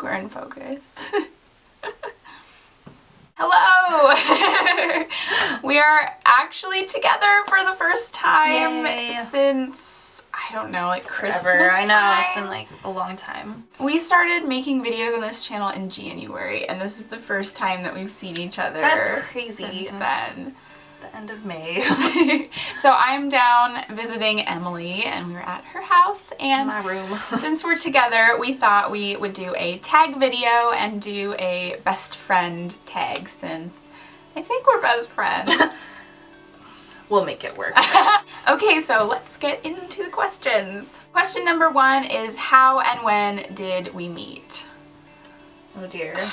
we're in focus. Hello! We are actually together for the first time since, I don't know, like Christmas Forever. I know, time. it's been like a long time. We started making videos on this channel in January, and this is the first time that we've seen each other. That's crazy. Since then. The end of May. So I'm down visiting Emily, and we were at her house, and my room. since we're together, we thought we would do a tag video and do a best friend tag, since I think we're best friends. We'll make it work. Okay, so let's get into the questions. Question number 1 is, how and when did we meet? Oh dear.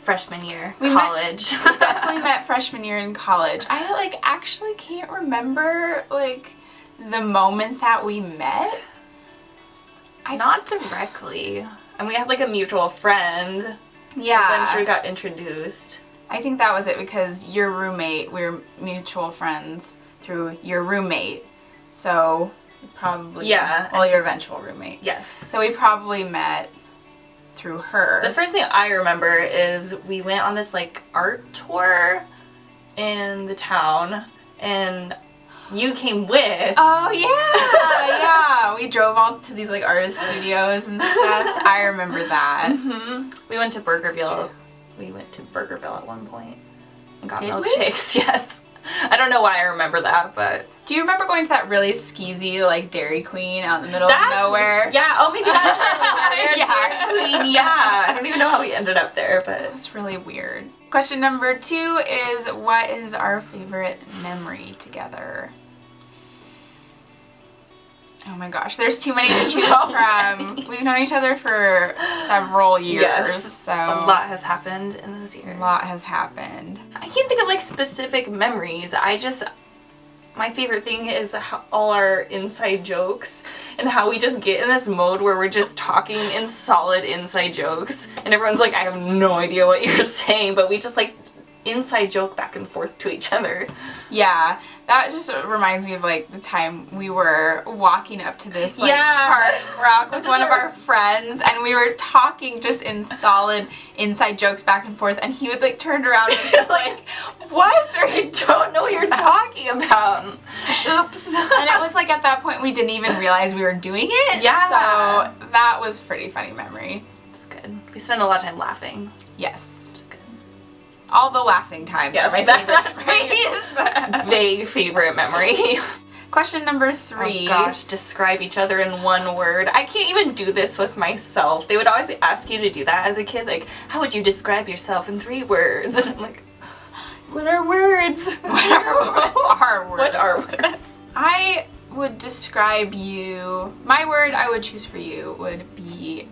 Freshman year, We college. We definitely met freshman year in college. I actually can't remember the moment that we met. Not directly. And we had like a mutual friend. Yeah. So I'm sure we got introduced. I think that was it, because your roommate, we were mutual friends through your roommate. So probably, well, your eventual roommate. Yes. So we probably met through her. The first thing I remember is we went on this like art tour in the town, and you came with. Oh yeah, yeah. We drove all to these like artist studios and stuff. I remember that. We went to Burgerville. We went to Burgerville at one point and got Did milkshakes. Yes. I don't know why I remember that, but Do you remember going to that really skeezy like Dairy Queen out in the middle of nowhere? Yeah. Oh, maybe that's where we were. Yeah. Dairy Queen. Yeah. I don't even know how we ended up there, but It was really weird. Question number 2 is, what is our favorite memory together? Oh my gosh, there's too many to choose from. We've known each other for several years, Yes. so a lot has happened in those years. a lot has happened. I can't think of like specific memories. My favorite thing is all our inside jokes and how we just get in this mode where we're just talking in solid inside jokes, and everyone's like, I have no idea what you're saying, but we just like inside joke back and forth to each other. Yeah, that just reminds me of like the time we were walking up to this like park rock with one of our friends, and we were talking just in solid inside jokes back and forth, and he would like turn around and just like, what? Or I don't know what you're talking about. Oops. And it was like at that point we didn't even realize we were doing it. Yeah. So that was pretty funny memory. It's good. We spent a lot of time laughing. Yes. Just good. All the laughing times are my favorite memories. Vague favorite memory. Question number 3. Oh gosh, describe each other in one word. I can't even do this with myself. They would always ask you to do that as a kid, like, how would you describe yourself in 3 words? And I'm like, what are words? What are words? What are words? I would describe you, my word I would choose for you would be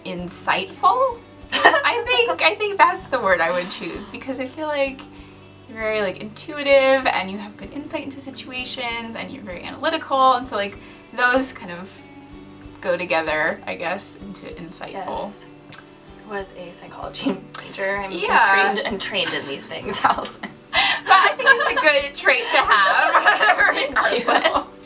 insightful. I think that's the word I would choose, because I feel like you're very like intuitive and you have good insight into situations and you're very analytical, and so like those kind of go together, I guess, into insightful. Yes. I was a psychology major. I'm trained in these things, Allison. But I think it's a good trait to have. Regardless.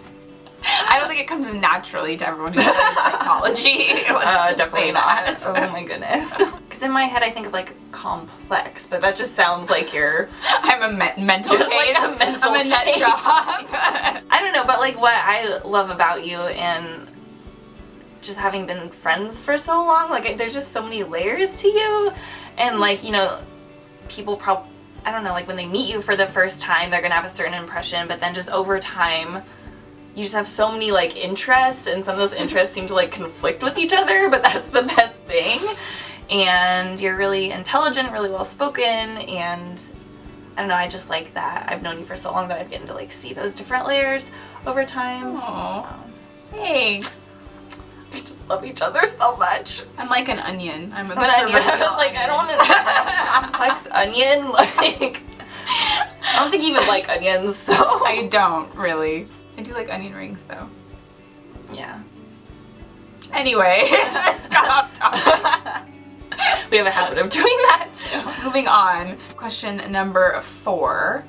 I don't think it comes naturally to everyone who studies psychology. Let's just definitely say not. that. Oh my goodness. Because in my head I think of like complex, but that just sounds like you're I'm a mental just case. like a mental I'm a nut case. job. I don't know, but like what I love about you, and just having been friends for so long, like there's just so many layers to you, and like, you know, people probably, I don't know, like when they meet you for the first time they're gonna have a certain impression, but then just over time you just have so many like interests, and some of those interests seem to like conflict with each other, but that's the best thing. And you're really intelligent, really well spoken, and I don't know, I just like that. I've known you for so long that I've gotten to like see those different layers over time. Aww. So, Thanks. we just love each other so much. I'm like an onion. I'm a An onion. I was like, I don't want a complex onion. Like, I don't think you even like onions, so. I don't really. I do like onion rings though. Yeah. Anyway, let's got off topic. We have a habit of doing that too. Moving on. Question number 4.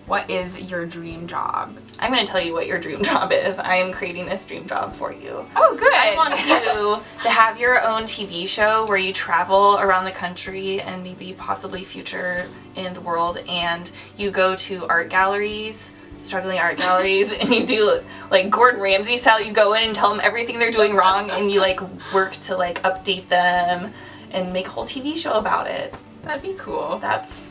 What is your dream job? I'm going to tell you what your dream job is. I am creating this dream job for you. Oh, good. I want you to have your own TV show where you travel around the country and maybe possibly future in the world, and you go to art galleries, struggling art galleries, and you do like Gordon Ramsay style. You go in and tell them everything they're doing wrong, and you like work to like update them and make a whole TV show about it. That'd be cool. That's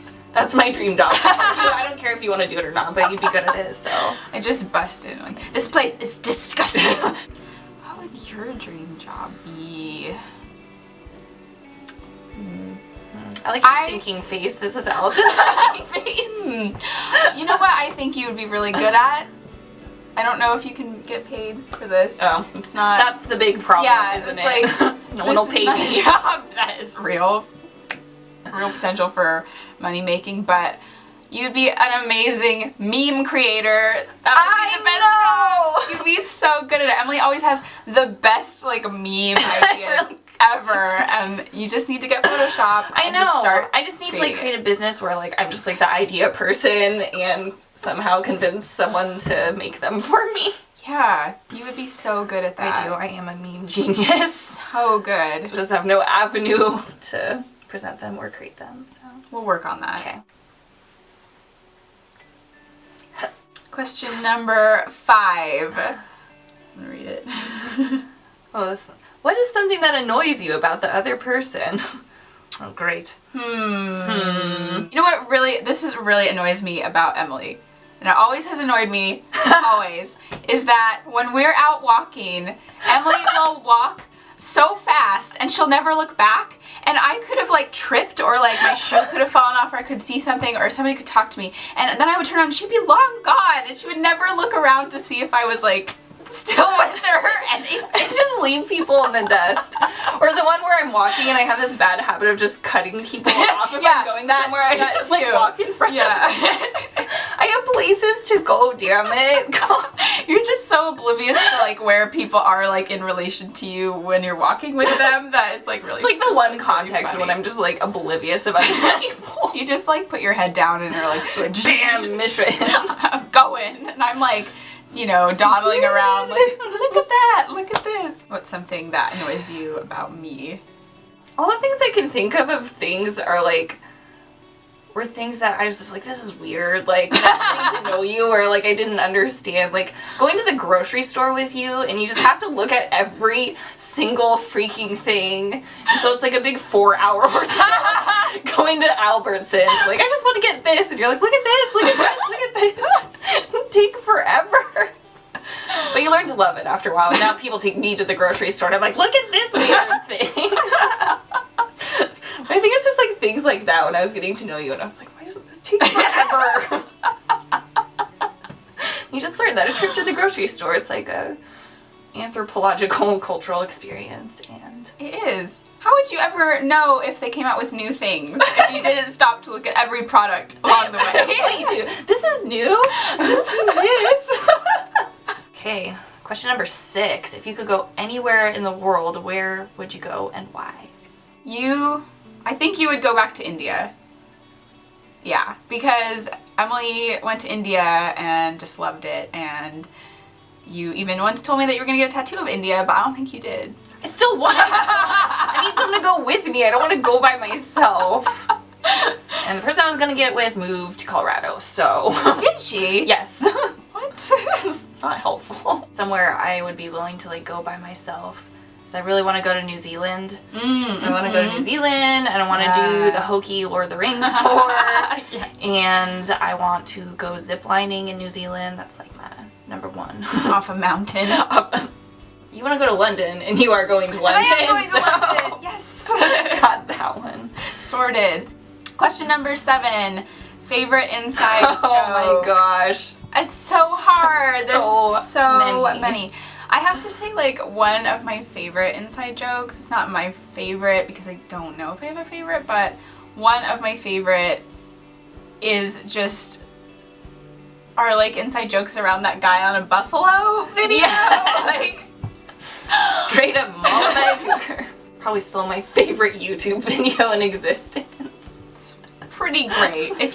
my dream job. I don't care if you want to do it or not, but you'd be good at it, so. I just busted. Like, this place is disgusting. What would your dream job be? I like your thinking face. This is Allison's thinking face. You know what I think you would be really good at? I don't know if you can get paid for this. Oh. It's not. That's the big problem, Yeah, isn't it's it? like, no one will pay me. This is not a job that is real potential for money making, but you'd be an amazing meme creator. That would be the best job. You'd be so good at it. Emily always has the best like meme ideas ever, and you just need to get Photoshop. I know. I just need to like create a business where like I'm just like the idea person and somehow convince someone to make them for me. Yeah, you would be so good at that. I do. I am a meme genius. So good. I just have no avenue to present them or create them. So. We'll work on that. Okay. Question number 5. I'm gonna read it. What is something that annoys you about the other person? Oh, great. You know what really annoys me about Emily, and it always has annoyed me, always, is that when we're out walking, Emily will walk so fast and she'll never look back, and I could have like tripped, or like my shoe could have fallen off, or I could see something, or somebody could talk to me, and then I would turn around and she'd be long gone, and she would never look around to see if I was like still with her or anything. I just leave people in the dust. Or the one where I'm walking and I have this bad habit of just cutting people off if I'm going somewhere. I just like walk in front of them. I have places to go, damn it. You're just so oblivious to like where people are like in relation to you when you're walking with them that it's like really. It's like the one context when I'm just like oblivious of other people. You just like put your head down and are like, bam, mission. I'm going, and I'm like, you know, dawdling around like, look at that, look at this. What's something that annoys you about me? All the things I can think of things are like, were things that I was just like, this is weird, like, getting to know you, or like I didn't understand, like going to the grocery store with you and you just have to look at every single freaking thing, and so it's like a big 4-hour ordeal going to Albertsons, like I just want to get this, and you're like, look at this, look at this, look at this. Take forever. But you learn to love it after a while, and now people take me to the grocery store and I'm like, look at this weird thing. I think it's just like things like that when I was getting to know you, and I was like, why doesn't this take forever? You just learn that a trip to the grocery store, it's like a anthropological cultural experience, and it is. How would you ever know if they came out with new things if you didn't stop to look at every product along the way? What you do? This is new. I didn't see this. Okay, question number 6. If you could go anywhere in the world, where would you go and why? I think you would go back to India. Yeah, because Emily went to India and just loved it, and you even once told me that you were going to get a tattoo of India, but I don't think you did. I still want it. I need someone to go with me. I don't want to go by myself. And the person I was going to get it with moved to Colorado, so. Did she? Yes. What? It's not helpful. Somewhere I would be willing to like go by myself. Because I really want to go to New Zealand. I want to go to New Zealand, and I want to do the hokey Lord of the Rings tour. Yes. And I want to go ziplining in New Zealand. That's like my number 1. Off a mountain. You want to go to London, and you are going to London. I am going to London. Yes. Got that one. Sorted. Question number 7. Favorite inside joke. Oh my gosh. It's so hard. There's so many. many. I have to say, like, one of my favorite inside jokes, it's not my favorite because I don't know if I have a favorite, but one of my favorite is just our, like, inside jokes around that guy on a buffalo video. Yeah. Like, straight up Mama Cougar. Probably still my favorite YouTube video in existence. Pretty pretty great. If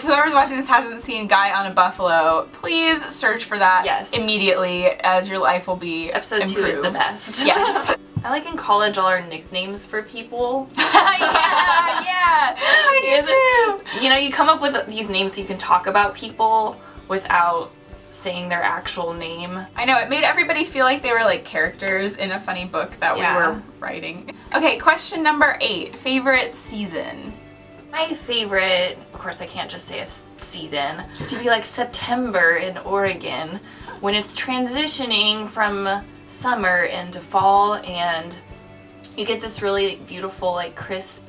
whoever's watching this hasn't seen Guy on a Buffalo, please search for that immediately, as your life will be Episode improved. 2 is the best. Yes. I like in college all our nicknames for people. yeah. I do too. You know, you come up with these names so you can talk about people without saying their actual name. I know, it made everybody feel like they were like characters in a funny book that we were writing. Okay, question number 8. Favorite season? My favorite, of course I can't just say a season, to be like September in Oregon when it's transitioning from summer into fall and you get this really beautiful like crisp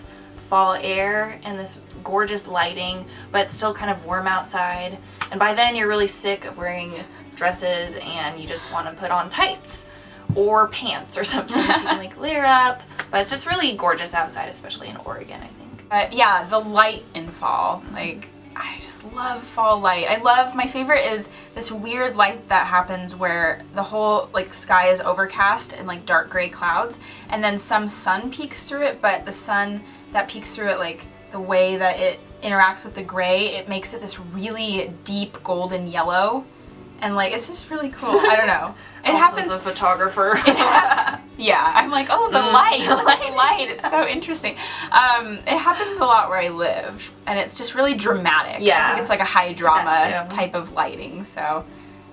fall air and this gorgeous lighting, but it's still kind of warm outside. And by then you're really sick of wearing dresses and you just want to put on tights or pants or something so you can like layer up. But it's just really gorgeous outside, especially in Oregon, I think. Yeah, the light in fall. Like, I just love fall light. My favorite is this weird light that happens where the whole like sky is overcast and like dark gray clouds, and then some sun peeks through it, but the sun that peeks through it, like the way that it interacts with the gray, it makes it this really deep golden yellow, and like it's just really cool. I don't know. It happens. As a photographer. Yeah, I'm like, oh, the light, the light. It's so interesting. It happens a lot where I live, and it's just really dramatic. Yeah, I think it's like a high drama type of lighting. So,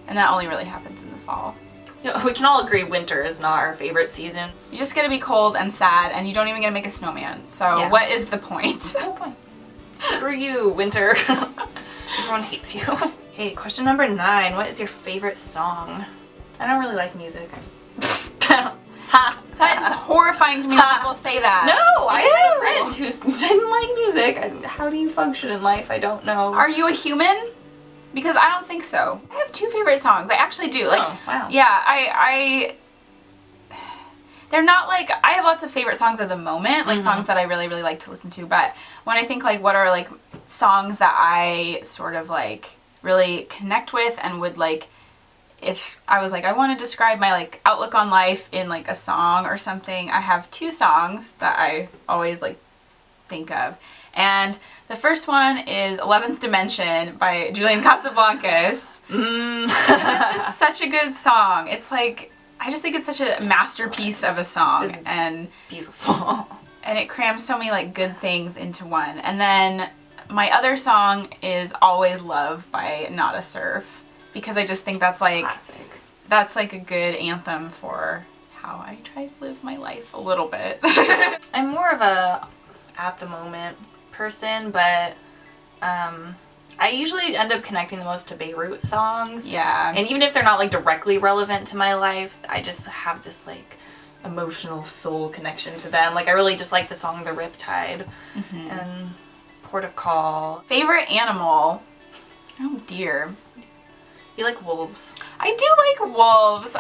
and that only really happens in the fall. Yeah, we can all agree winter is not our favorite season. You just get to be cold and sad, and you don't even get to make a snowman. So what is the point? No point. Screw you, winter. Everyone hates you. Okay, question number 9. What is your favorite song? I don't really like music. That is horrifying to me when people say that. No, I had a friend who didn't like music. How do you function in life? I don't know. Are you a human? Because I don't think so. I have 2 favorite songs. I actually do. Like, oh, wow. Yeah, they're not like, I have lots of favorite songs at the moment, like songs that I really, really like to listen to, but when I think like what are like songs that I sort of like really connect with and would like, if I was like, I want to describe my like outlook on life in like a song or something, I have 2 songs that I always like think of. And the first one is 11th Dimension by Julian Casablancas. It's just such a good song. It's like, I just think it's such a masterpiece of a song. It's and beautiful. And it crams so many like good things into one. And then my other song is Always Love by Nada Surf, because I just think that's like classic. That's like a good anthem for how I try to live my life a little bit. I'm more of a at the moment person, but I usually end up connecting the most to Beirut songs. Yeah. And even if they're not like directly relevant to my life, I just have this like emotional soul connection to them. Like I really just like the song The Riptide and Port of Call. Favorite animal? Oh dear. You like wolves? I do like wolves.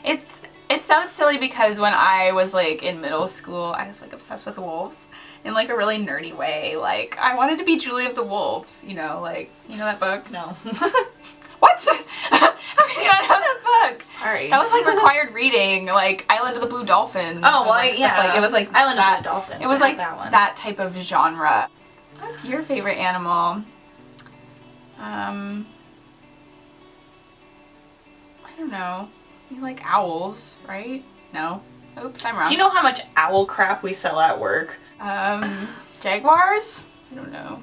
It's so silly because when I was like in middle school, I was like obsessed with wolves in like a really nerdy way. Like I wanted to be Julie of the Wolves, you know, like, you know that book? No. What? How can you not know that book? Sorry. That was like required reading, like Island of the Blue Dolphins. Oh, well, like, yeah. Like, it was like Island that, of the Dolphins. It was like that one. That type of genre. What's your favorite animal? I don't know. You like owls, right? No. Oops, I'm wrong. Do you know how much owl crap we sell at work? Jaguars? I don't know.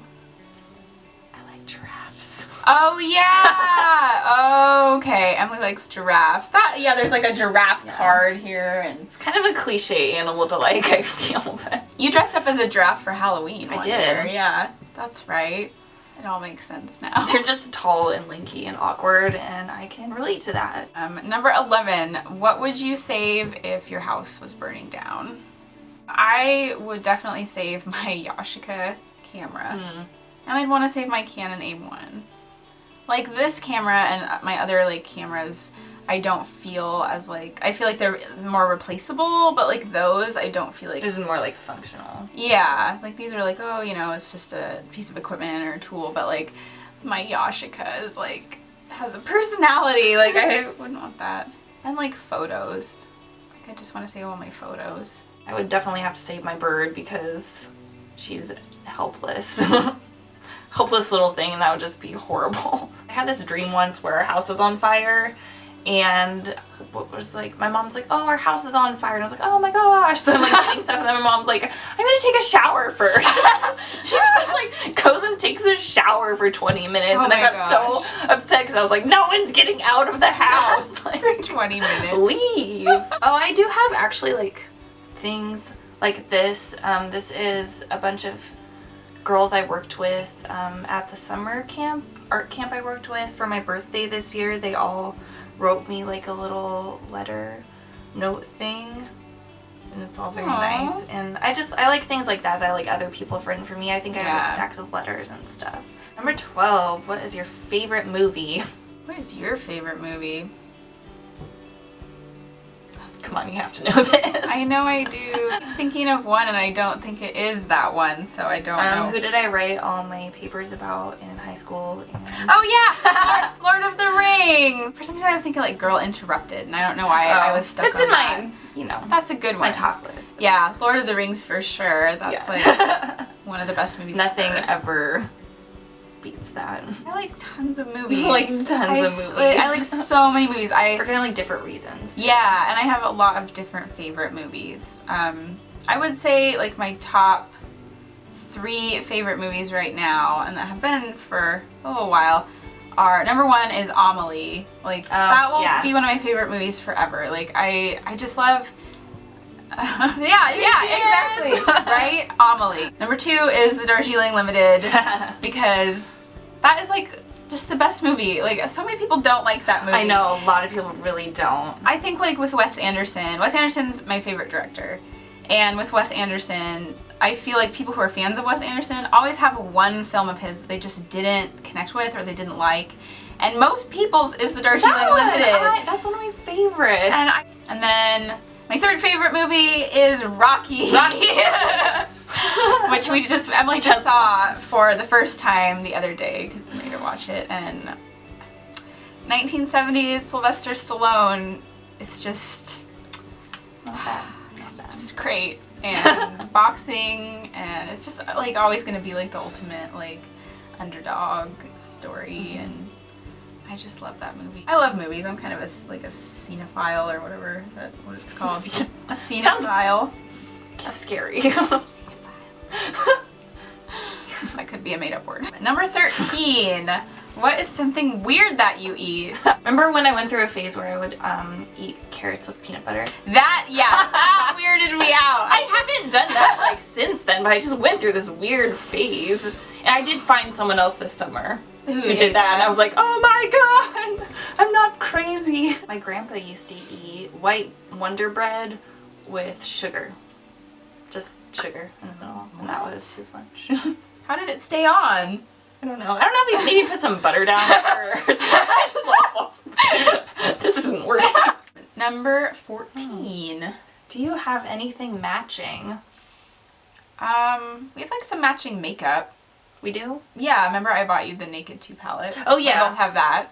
I like giraffes. Oh yeah! Okay, Emily likes giraffes. Yeah, there's like a giraffe card here, and it's kind of a cliche animal to like, I feel. But you dressed up as a giraffe for Halloween. I one did. year. Yeah, that's right. It all makes sense now. They're just tall and lanky and awkward, and I can relate to that. Number 11, what would you save if your house was burning down? I would definitely save my Yashica camera. And I'd want to save my Canon A1. Like this camera and my other like cameras, I don't feel as like, I feel like they're more replaceable, but like those, I don't feel like. This is more like functional. Yeah, like these are like, oh, you know, it's just a piece of equipment or a tool, but like my Yashica is like, has a personality, like I wouldn't want that. And like photos, like I just want to save all my photos. I would definitely have to save my bird because she's helpless. Helpless little thing, and that would just be horrible. I had this dream once where our house was on fire, and what was like, my mom's like, oh, our house is on fire, and I was like, oh my gosh. So I'm like getting stuff, and then my mom's like, I'm gonna take a shower first. She just like goes and takes a shower for 20 minutes, and I got so upset because I was like, no one's getting out of the house. Like, for 20 minutes. Leave. Oh, I do have actually like things like this. This is a bunch of girls I worked with at the summer camp, art camp I worked with for my birthday this year. They all wrote me like a little letter note thing, and it's all very nice. And I like things like that like other people have written for me. I think I have like stacks of letters and stuff. Number 12, what is your favorite movie? What is your favorite movie? Come on, you have to know this. I know I do. I'm thinking of one and I don't think it is that one, so I don't know. Who did I write all my papers about in high school? And... Oh yeah! Lord of the Rings! For some reason I was thinking like Girl Interrupted, and I don't know why I was stuck on that. It's in my, you know. That's a good one. My top list. Yeah, Lord of the Rings for sure. That's like one of the best movies Nothing ever beats that. I like tons of movies. Like tons of movies. I like so many movies. For kind of like different reasons. Yeah, and I have a lot of different favorite movies. I would say like my top 3 favorite movies right now, and that have been for a little while, are number 1 is Amelie. Like that will be one of my favorite movies forever. Like I just love. Exactly. Right? Amelie. Number 2 is the Darjeeling Limited because that is like just the best movie. Like so many people don't like that movie. I know, a lot of people really don't. I think like with Wes Anderson's my favorite director. And with Wes Anderson, I feel like people who are fans of Wes Anderson always have one film of his that they just didn't connect with or they didn't like. And most people's is the Darjeeling Limited. That's one of my favorites. And then my 3rd favorite movie is Rocky. Which Emily just saw for the first time the other day because I made her watch it. And 1970s Sylvester Stallone is just just great. And boxing, and it's just like always gonna be like the ultimate like underdog story. And I just love that movie. I love movies. I'm kind of a cinephile or whatever. Is that what it's called? A cinephile. Scary. That could be a made-up word. Number 13. What is something weird that you eat? Remember when I went through a phase where I would eat carrots with peanut butter? That weirded me out. I haven't done that like since then, but I just went through this weird phase. And I did find someone else this summer who did that, and I was like, oh my god, I'm not crazy. My grandpa used to eat white Wonder Bread with sugar. Just sugar in the middle, and that was his lunch. How did it stay on? I don't know. I don't know if maybe put some butter down or something. I just like, this isn't working. Number 14. Do you have anything matching? We have like some matching makeup. We do? Yeah, remember I bought you the Naked 2 palette. Oh yeah. We both have that.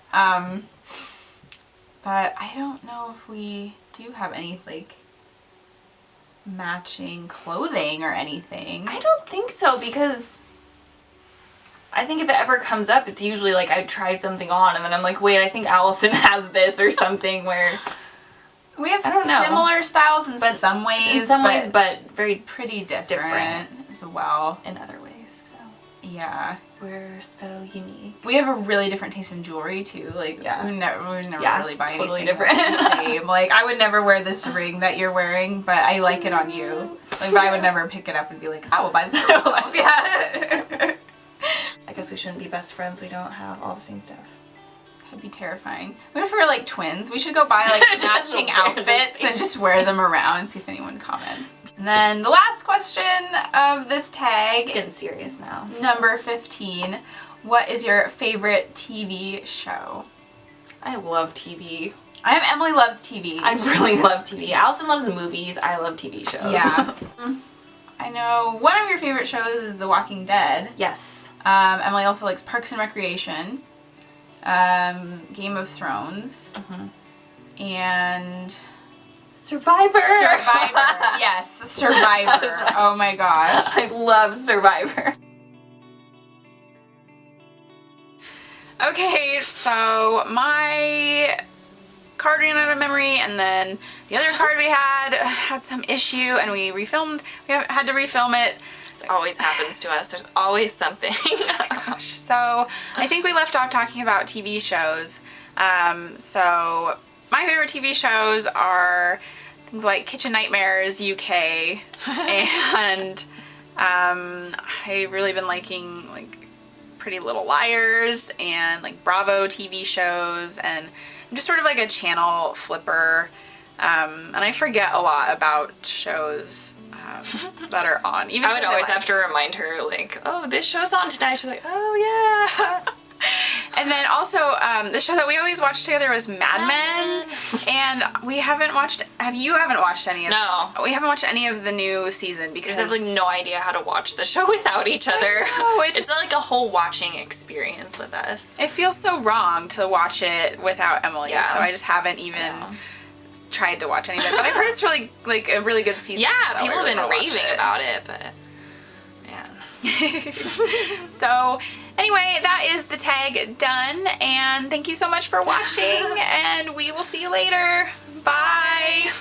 But I don't know if we do have any like matching clothing or anything. I don't think so, because I think if it ever comes up, it's usually like I try something on and then I'm like, wait, I think Allison has this or something, where we have similar styles in some ways. In some ways, but very pretty different as well in other ways. So yeah, we're so unique. We have a really different taste in jewelry too. Like we never really buy totally anything different. the same. Like I would never wear this ring that you're wearing, but I like it on you. Like, but I would never pick it up and be like, I will buy this for myself. Yeah. I guess we shouldn't be best friends. We don't have all the same stuff. That'd be terrifying. What if we were like twins? We should go buy like matching outfits and just wear them around and see if anyone comments. And then the last question of this tag. It's getting serious now. Number 15. What is your favorite TV show? I love TV. Emily loves TV. I really love TV. Allison loves movies. I love TV shows. Yeah. I know one of your favorite shows is The Walking Dead. Yes. Emily also likes Parks and Recreation, Game of Thrones, and Survivor! Survivor. Yes, Survivor. Oh my gosh. I love Survivor. Okay, so my card ran out of memory, and then the other card we had some issue, and we had to refilm it. This always happens to us. There's always something. Oh my gosh. So I think we left off talking about TV shows. So my favorite TV shows are things like Kitchen Nightmares UK, and I've really been liking like Pretty Little Liars and like Bravo TV shows, and I'm just sort of like a channel flipper, and I forget a lot about shows that are on. Even I would always have to remind her, like, oh, this show's on tonight. She's like, oh yeah. And then also, the show that we always watched together was Mad Men, and we haven't watched. You haven't watched any of? No, we haven't watched any of the new season because I have like no idea how to watch the show without each other. It's like a whole watching experience with us. It feels so wrong to watch it without Emily, so I just haven't even tried to watch any of it. But I've heard it's really like a really good season. Yeah, so people have been raving about it, but yeah. So anyway, that is the tag done, and thank you so much for watching, and we will see you later. Bye.